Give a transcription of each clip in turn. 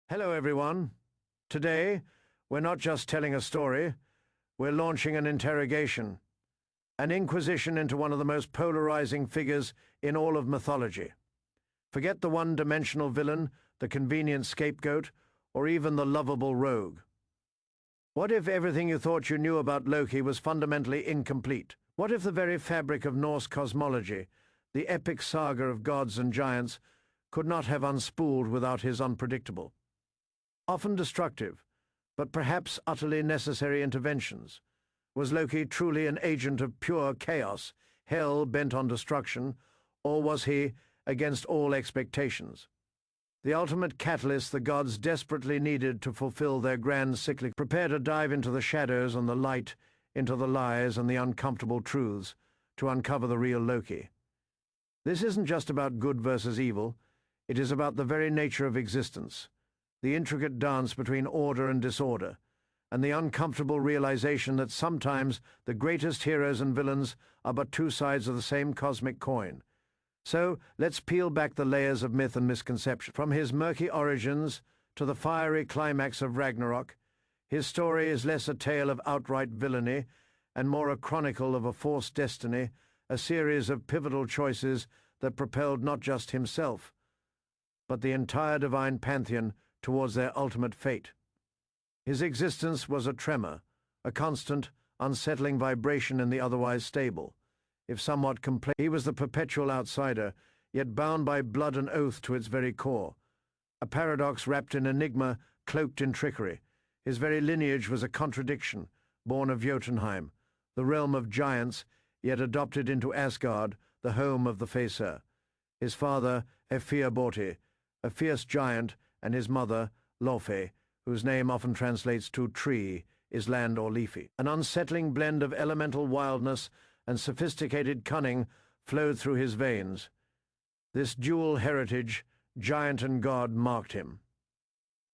Hello, everyone. Today, we're not just telling a story, we're launching an interrogation, an inquisition into one of the most polarizing figures in all of mythology. Forget the one-dimensional villain, the convenient scapegoat, or even the lovable rogue. What if everything you thought you knew about Loki was fundamentally incomplete? What if the very fabric of Norse cosmology, the epic saga of gods and giants, could not have unspooled without his unpredictable, often destructive, but perhaps utterly necessary interventions? Was Loki truly an agent of pure chaos, hell bent on destruction, or was he, against all expectations, the ultimate catalyst the gods desperately needed to fulfill their grand cyclic? Prepare to dive into the shadows and the light, into the lies and the uncomfortable truths, to uncover the real Loki. This isn't just about good versus evil, it is about the very nature of existence, the intricate dance between order and disorder, and the uncomfortable realization that sometimes the greatest heroes and villains are but two sides of the same cosmic coin. So, let's peel back the layers of myth and misconception. From his murky origins to the fiery climax of Ragnarok, his story is less a tale of outright villainy and more a chronicle of a forced destiny, a series of pivotal choices that propelled not just himself, but the entire divine pantheon towards their ultimate fate. His existence was a tremor, a constant, unsettling vibration in the otherwise stable, if somewhat complex. He was the perpetual outsider, yet bound by blood and oath to its very core. A paradox wrapped in enigma, cloaked in trickery. His very lineage was a contradiction, born of Jotunheim, the realm of giants, yet adopted into Asgard, the home of the Facer. His father, Borti, a fierce giant, and his mother, Lofi, whose name often translates to tree, is land or leafy. An unsettling blend of elemental wildness and sophisticated cunning flowed through his veins. This dual heritage, giant and god, marked him.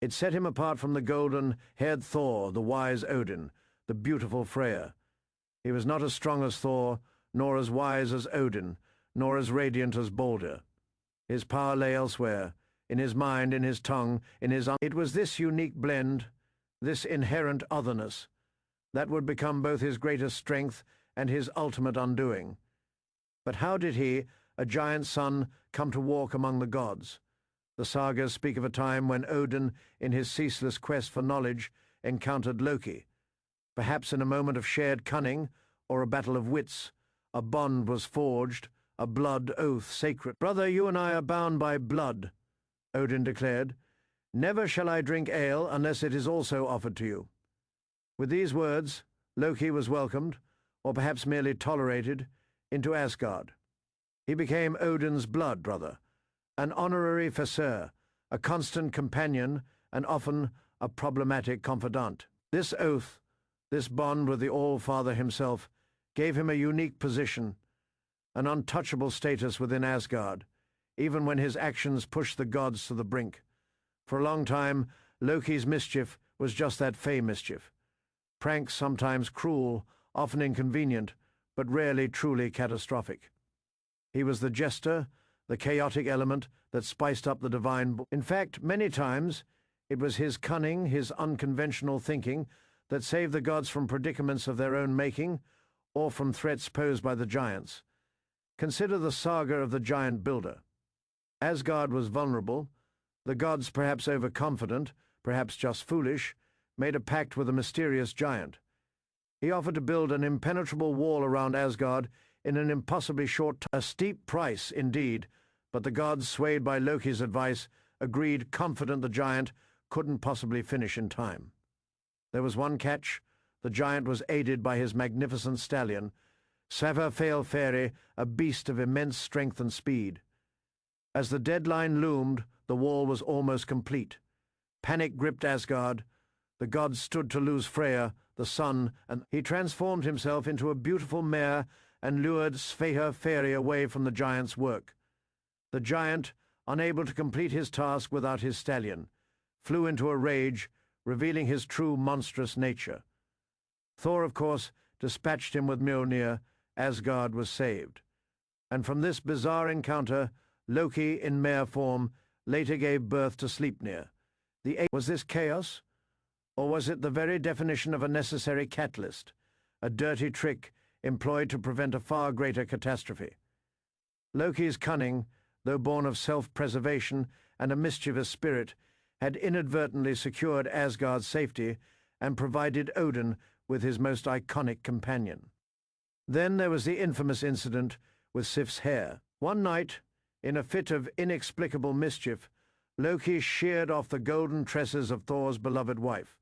It set him apart from the golden-haired Thor, the wise Odin, the beautiful Freya. He was not as strong as Thor, nor as wise as Odin, nor as radiant as Baldur. His power lay elsewhere, in his mind, in his tongue, in his... It was this unique blend, this inherent otherness, that would become both his greatest strength and his ultimate undoing. But how did he, a giant son, come to walk among the gods? The sagas speak of a time when Odin, in his ceaseless quest for knowledge, encountered Loki. Perhaps in a moment of shared cunning, or a battle of wits, a bond was forged, a blood oath sacred. "Brother, you and I are bound by blood," Odin declared. "Never shall I drink ale unless it is also offered to you." With these words, Loki was welcomed, or perhaps merely tolerated, into Asgard. He became Odin's blood brother, an honorary Facer, a constant companion, and often a problematic confidant. This oath, this bond with the All-Father himself, gave him a unique position, an untouchable status within Asgard, even when his actions pushed the gods to the brink. For a long time, Loki's mischief was just that fey mischief. Pranks sometimes cruel, often inconvenient, but rarely truly catastrophic. He was the jester, the chaotic element that spiced up the divine. In fact, many times, it was his cunning, his unconventional thinking, that saved the gods from predicaments of their own making, or from threats posed by the giants. Consider the saga of the giant builder. Asgard was vulnerable. The gods, perhaps overconfident, perhaps just foolish, made a pact with a mysterious giant. He offered to build an impenetrable wall around Asgard in an impossibly short time. A steep price, indeed, but the gods, swayed by Loki's advice, agreed, confident the giant couldn't possibly finish in time. There was one catch. The giant was aided by his magnificent stallion, Fairy, a beast of immense strength and speed. As the deadline loomed, the wall was almost complete. Panic gripped Asgard. The gods stood to lose Freya, the sun, and he transformed himself into a beautiful mare and lured Fairy away from the giant's work. The giant, unable to complete his task without his stallion, flew into a rage, revealing his true monstrous nature. Thor, of course, dispatched him with Mjolnir. Asgard was saved. And from this bizarre encounter, Loki, in mare form, later gave birth to Sleipnir, Was this chaos, or was it the very definition of a necessary catalyst, a dirty trick employed to prevent a far greater catastrophe? Loki's cunning, though born of self-preservation and a mischievous spirit, had inadvertently secured Asgard's safety and provided Odin with his most iconic companion. Then there was the infamous incident with Sif's hair. One night, in a fit of inexplicable mischief, Loki sheared off the golden tresses of Thor's beloved wife.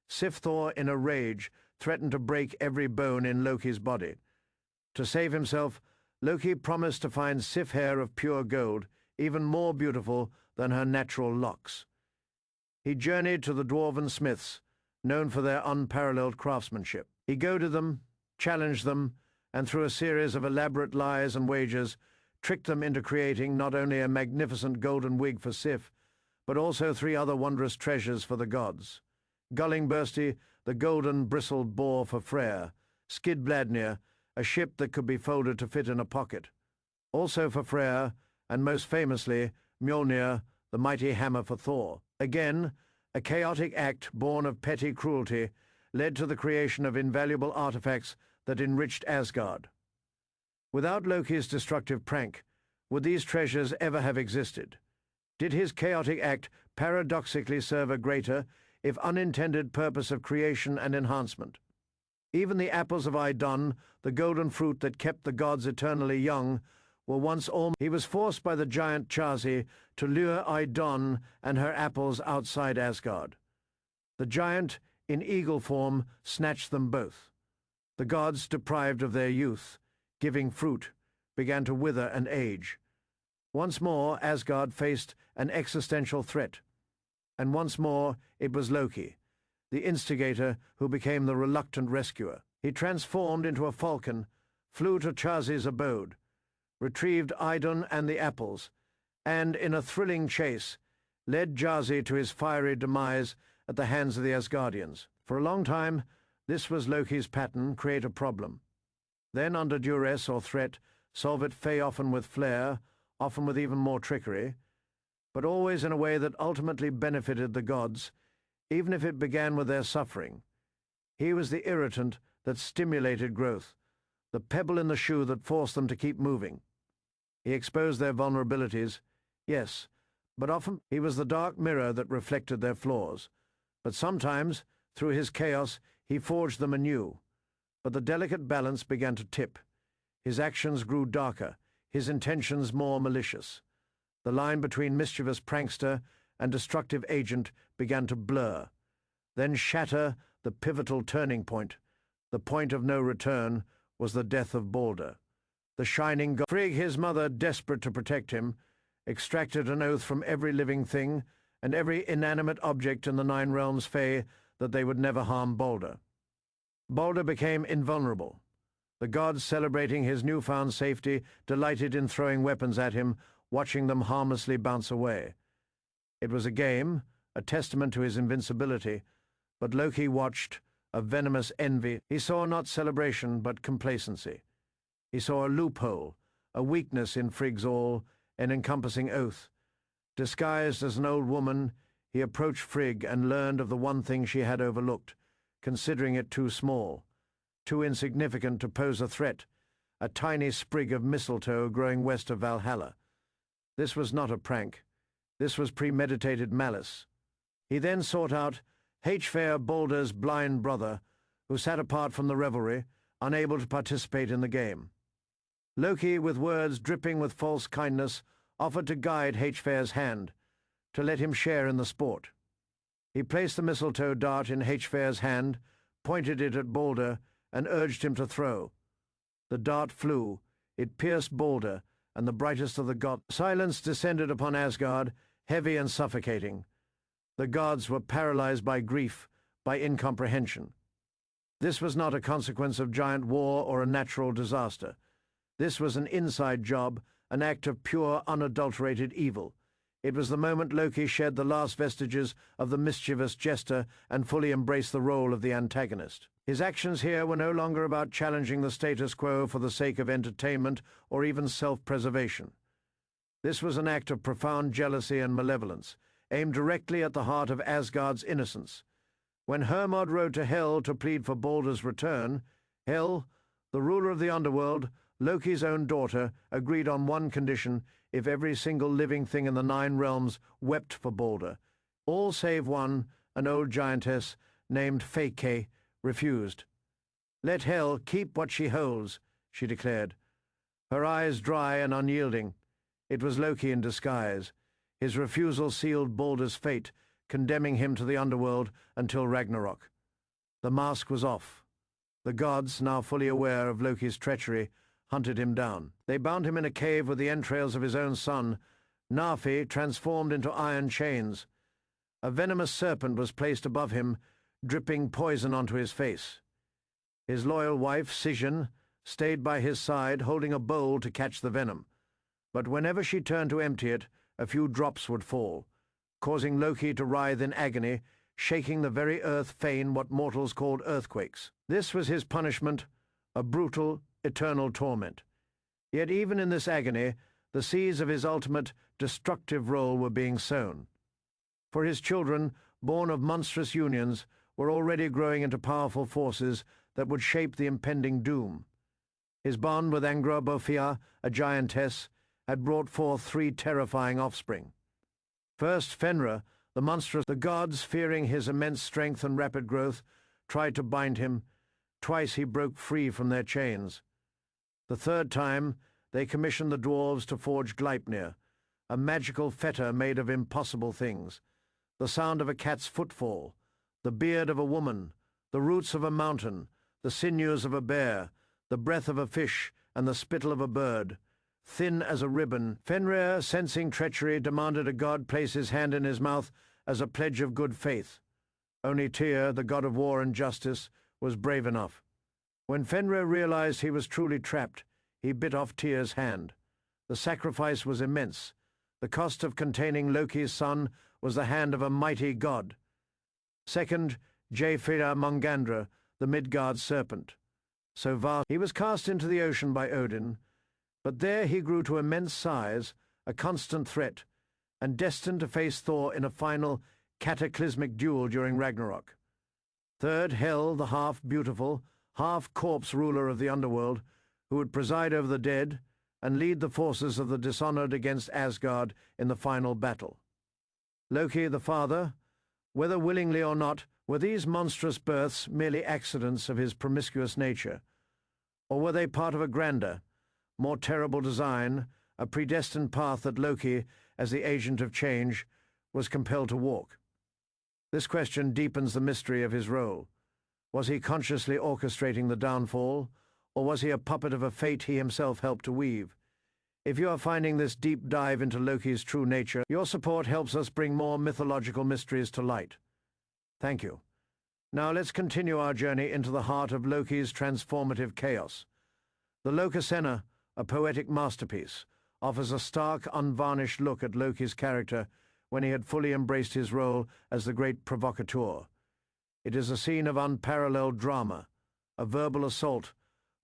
Sif Thor, in a rage, threatened to break every bone in Loki's body. To save himself, Loki promised to find Sif hair of pure gold, even more beautiful than her natural locks. He journeyed to the dwarven smiths, known for their unparalleled craftsmanship. He goaded them, challenged them, and through a series of elaborate lies and wagers, tricked them into creating not only a magnificent golden wig for Sif, but also 3 other wondrous treasures for the gods: Gullingbursty, the golden bristled boar for Freyr; Skidbladnir, a ship that could be folded to fit in a pocket. Also for Freyr, and most famously, Mjolnir, the mighty hammer for Thor. Again, a chaotic act born of petty cruelty led to the creation of invaluable artifacts that enriched Asgard. Without Loki's destructive prank, would these treasures ever have existed? Did his chaotic act paradoxically serve a greater, if unintended, purpose of creation and enhancement? Even the apples of Idun, the golden fruit that kept the gods eternally young, were once all. He was forced by the giant Chazi to lure Idun and her apples outside Asgard. The giant, in eagle form, snatched them both. The gods, deprived of their youth, giving fruit, began to wither and age. Once more Asgard faced an existential threat, and once more it was Loki, the instigator, who became the reluctant rescuer. He transformed into a falcon, flew to Chazi's abode, retrieved Idun and the apples, and, in a thrilling chase, led Chazi to his fiery demise at the hands of the Asgardians. For a long time, this was Loki's pattern: create a problem. Then, under duress or threat, solve it often with flair, often with even more trickery, but always in a way that ultimately benefited the gods, even if it began with their suffering. He was the irritant that stimulated growth, the pebble in the shoe that forced them to keep moving. He exposed their vulnerabilities, yes, but often he was the dark mirror that reflected their flaws. But sometimes, through his chaos, he forged them anew. But the delicate balance began to tip. His actions grew darker, his intentions more malicious. The line between mischievous prankster and destructive agent began to blur. Then shatter, the pivotal turning point, the point of no return, was the death of Baldur. The shining god. Frigg, his mother, desperate to protect him, extracted an oath from every living thing and every inanimate object in the 9 realms Fae that they would never harm Baldur. Baldur became invulnerable. The gods, celebrating his newfound safety, delighted in throwing weapons at him, watching them harmlessly bounce away. It was a game, a testament to his invincibility, but Loki watched, a venomous envy. He saw not celebration, but complacency. He saw a loophole, a weakness in Frigg's all-encompassing oath. Disguised as an old woman, he approached Frigg and learned of the one thing she had overlooked, considering it too small, too insignificant to pose a threat, a tiny sprig of mistletoe growing west of Valhalla. This was not a prank. This was premeditated malice. He then sought out H-Fair Baldur's blind brother, who sat apart from the revelry, unable to participate in the game. Loki, with words dripping with false kindness, offered to guide H-Fair's hand, to let him share in the sport. He placed the mistletoe dart in H-Fair's hand, pointed it at Baldur, and urged him to throw. The dart flew, it pierced Baldur, and the brightest of the gods. Silence descended upon Asgard, heavy and suffocating. The gods were paralyzed by grief, by incomprehension. This was not a consequence of giant war or a natural disaster. This was an inside job, an act of pure, unadulterated evil. It was the moment Loki shed the last vestiges of the mischievous jester and fully embraced the role of the antagonist. His actions here were no longer about challenging the status quo for the sake of entertainment or even self-preservation. This was an act of profound jealousy and malevolence, aimed directly at the heart of Asgard's innocence. When Hermod rode to Hel to plead for Baldur's return, Hel, the ruler of the underworld, Loki's own daughter, agreed on one condition: if every single living thing in the 9 realms wept for Baldur. All save one, an old giantess named Feike, refused. "Let Hel keep what she holds," she declared, her eyes dry and unyielding. It was Loki in disguise. His refusal sealed Baldur's fate, condemning him to the underworld until Ragnarok. The mask was off. The gods, now fully aware of Loki's treachery, hunted him down. They bound him in a cave with the entrails of his own son, Nafi, transformed into iron chains. A venomous serpent was placed above him, dripping poison onto his face. His loyal wife, Sijin, stayed by his side, holding a bowl to catch the venom. But whenever she turned to empty it, a few drops would fall, causing Loki to writhe in agony, shaking the very earth fain what mortals called earthquakes. This was his punishment, a brutal, eternal torment. Yet even in this agony, the seeds of his ultimate, destructive role were being sown. For his children, born of monstrous unions, were already growing into powerful forces that would shape the impending doom. His bond with Angrboda, a giantess, had brought forth 3 terrifying offspring. First, Fenrir, the monstrous. The gods, fearing his immense strength and rapid growth, tried to bind him. Twice he broke free from their chains. The third time, they commissioned the dwarves to forge Gleipnir, a magical fetter made of impossible things: the sound of a cat's footfall, the beard of a woman, the roots of a mountain, the sinews of a bear, the breath of a fish, and the spittle of a bird. Thin as a ribbon, Fenrir, sensing treachery, demanded a god place his hand in his mouth as a pledge of good faith. Only Tyr, the god of war and justice, was brave enough. When Fenrir realized he was truly trapped, he bit off Tyr's hand. The sacrifice was immense. The cost of containing Loki's son was the hand of a mighty god. Second, Jafira Mongandra, the Midgard serpent. So vast he was cast into the ocean by Odin, but there he grew to immense size, a constant threat, and destined to face Thor in a final, cataclysmic duel during Ragnarok. Third, Hel, the half-beautiful, half-corpse ruler of the underworld, who would preside over the dead and lead the forces of the dishonored against Asgard in the final battle. Loki, the father, whether willingly or not, were these monstrous births merely accidents of his promiscuous nature, or were they part of a grander, more terrible design, a predestined path that Loki, as the agent of change, was compelled to walk? This question deepens the mystery of his role. Was he consciously orchestrating the downfall, or was he a puppet of a fate he himself helped to weave? If you are finding this deep dive into Loki's true nature, your support helps us bring more mythological mysteries to light. Thank you. Now let's continue our journey into the heart of Loki's transformative chaos. The Lokasenna, a poetic masterpiece, offers a stark, unvarnished look at Loki's character when he had fully embraced his role as the great provocateur. It is a scene of unparalleled drama, a verbal assault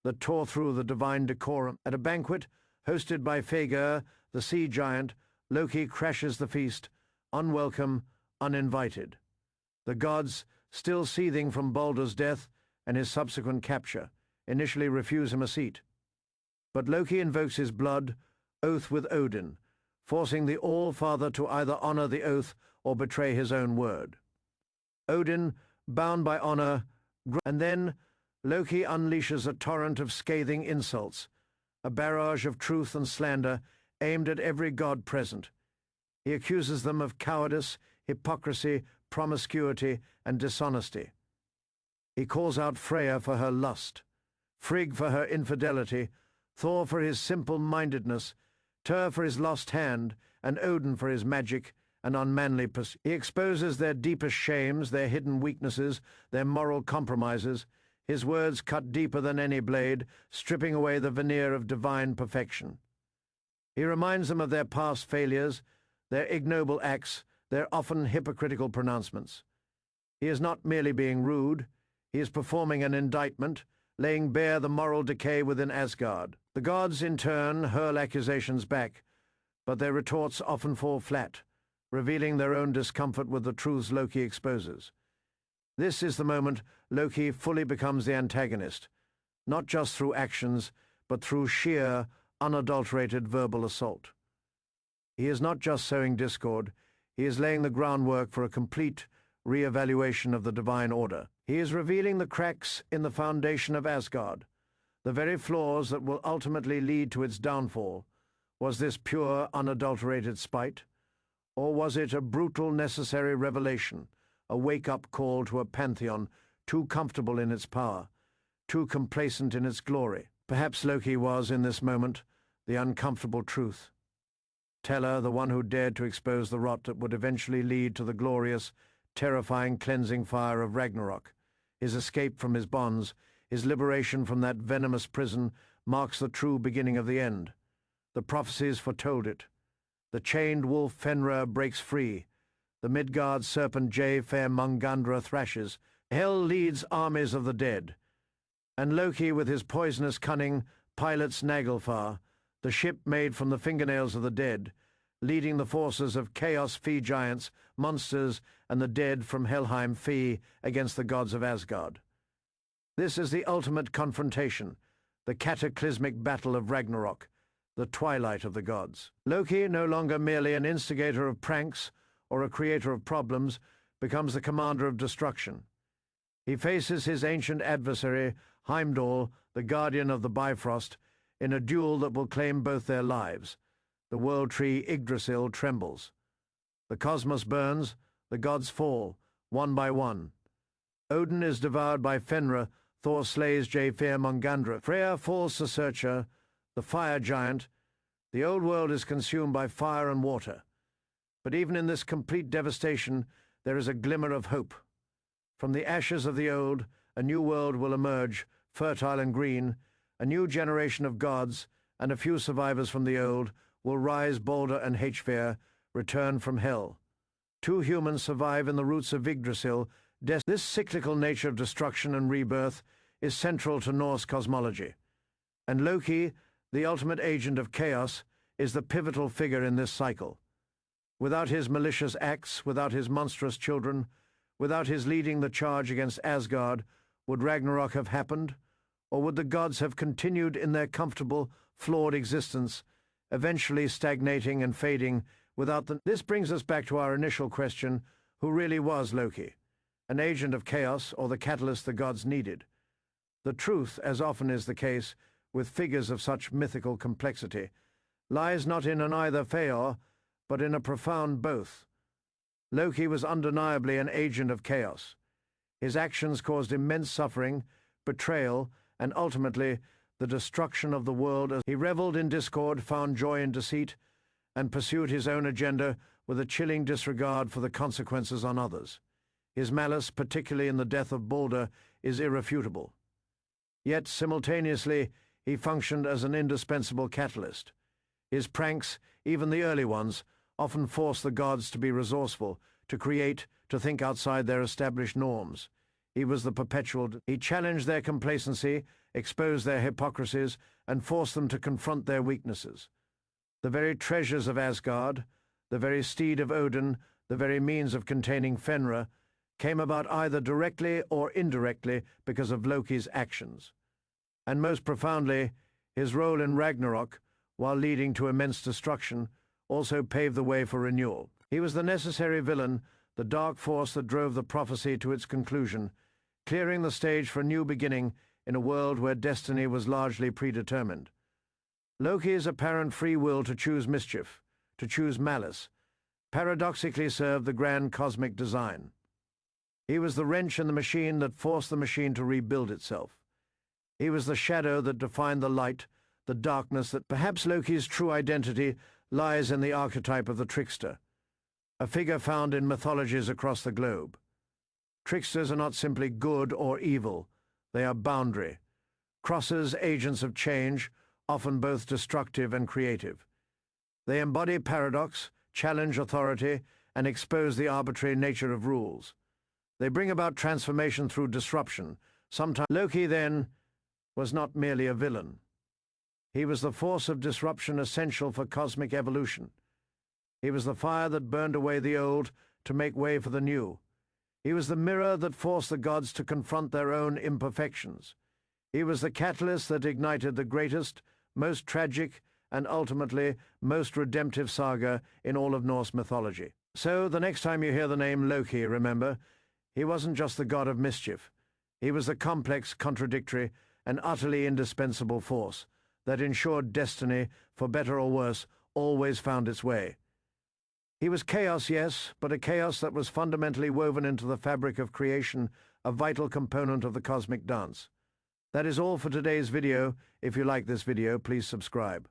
that tore through the divine decorum. At a banquet hosted by Feigr, the sea giant, Loki crashes the feast, unwelcome, uninvited. The gods, still seething from Baldur's death and his subsequent capture, initially refuse him a seat. But Loki invokes his blood, oath with Odin, forcing the All-Father to either honor the oath or betray his own word. Odin, bound by honor, and then Loki unleashes a torrent of scathing insults, a barrage of truth and slander aimed at every god present. He accuses them of cowardice, hypocrisy, promiscuity, and dishonesty. He calls out Freya for her lust, Frigg for her infidelity, Thor for his simple-mindedness, Tyr for his lost hand, and Odin for his magic and unmanly pursuit. He exposes their deepest shames, their hidden weaknesses, their moral compromises. His words cut deeper than any blade, stripping away the veneer of divine perfection. He reminds them of their past failures, their ignoble acts, their often hypocritical pronouncements. He is not merely being rude, he is performing an indictment, laying bare the moral decay within Asgard. The gods, in turn, hurl accusations back, but their retorts often fall flat, revealing their own discomfort with the truths Loki exposes. This is the moment Loki fully becomes the antagonist, not just through actions, but through sheer, unadulterated verbal assault. He is not just sowing discord, he is laying the groundwork for a complete re-evaluation of the divine order. He is revealing the cracks in the foundation of Asgard, the very flaws that will ultimately lead to its downfall. Was this pure, unadulterated spite? Or was it a brutal, necessary revelation, a wake-up call to a pantheon too comfortable in its power, too complacent in its glory? Perhaps Loki was, in this moment, the uncomfortable truth. Teller, the one who dared to expose the rot that would eventually lead to the glorious, terrifying cleansing fire of Ragnarok. His escape from his bonds, his liberation from that venomous prison, marks the true beginning of the end. The prophecies foretold it. The chained wolf Fenrir breaks free. The Midgard serpent Fair thrashes. Hell leads armies of the dead. And Loki, with his poisonous cunning, pilots Naglfar, the ship made from the fingernails of the dead, leading the forces of chaos fee giants, monsters, and the dead from Helheim fee against the gods of Asgard. This is the ultimate confrontation, the cataclysmic battle of Ragnarok, the twilight of the gods. Loki, no longer merely an instigator of pranks or a creator of problems, becomes the commander of destruction. He faces his ancient adversary, Heimdall, the guardian of the Bifrost, in a duel that will claim both their lives. The world tree Yggdrasil trembles. The cosmos burns, the gods fall, one by one. Odin is devoured by Fenrir, Thor slays Freya falls to Surtur, the fire giant. The old world is consumed by fire and water. But even in this complete devastation, there is a glimmer of hope. From the ashes of the old, a new world will emerge, fertile and green. A new generation of gods, and a few survivors from the old, will rise. Baldur and Hrafn return from hell. 2 humans survive in the roots of Yggdrasil. This cyclical nature of destruction and rebirth is central to Norse cosmology. And Loki, the ultimate agent of chaos, is the pivotal figure in this cycle. Without his malicious acts, without his monstrous children, without his leading the charge against Asgard, would Ragnarok have happened? Or would the gods have continued in their comfortable, flawed existence, eventually stagnating and fading without them? This brings us back to our initial question, who really was Loki? An agent of chaos, or the catalyst the gods needed? The truth, as often is the case with figures of such mythical complexity, lies not in an either feor, but in a profound both. Loki was undeniably an agent of chaos. His actions caused immense suffering, betrayal, and ultimately the destruction of the world. As he reveled in discord, found joy in deceit, and pursued his own agenda with a chilling disregard for the consequences on others. His malice, particularly in the death of Baldur, is irrefutable. Yet, simultaneously, he functioned as an indispensable catalyst. His pranks, even the early ones, often forced the gods to be resourceful, to create, to think outside their established norms. He was the perpetual. He challenged their complacency, exposed their hypocrisies, and forced them to confront their weaknesses. The very treasures of Asgard, the very steed of Odin, the very means of containing Fenrir, came about either directly or indirectly because of Loki's actions. And most profoundly, his role in Ragnarok, while leading to immense destruction, also paved the way for renewal. He was the necessary villain, the dark force that drove the prophecy to its conclusion, clearing the stage for a new beginning in a world where destiny was largely predetermined. Loki's apparent free will to choose mischief, to choose malice, paradoxically served the grand cosmic design. He was the wrench in the machine that forced the machine to rebuild itself. He was the shadow that defined the light, the darkness that perhaps Loki's true identity lies in the archetype of the trickster, a figure found in mythologies across the globe. Tricksters are not simply good or evil, they are boundary. Crossers, agents of change, often both destructive and creative. They embody paradox, challenge authority, and expose the arbitrary nature of rules. They bring about transformation through disruption. Sometimes Loki, then, was not merely a villain. He was the force of disruption essential for cosmic evolution. He was the fire that burned away the old to make way for the new. He was the mirror that forced the gods to confront their own imperfections. He was the catalyst that ignited the greatest, most tragic, and ultimately most redemptive saga in all of Norse mythology. So, the next time you hear the name Loki, remember, he wasn't just the god of mischief. He was the complex, contradictory, and utterly indispensable force that ensured destiny, for better or worse, always found its way. He was chaos, yes, but a chaos that was fundamentally woven into the fabric of creation, a vital component of the cosmic dance. That is all for today's video. If you like this video, please subscribe.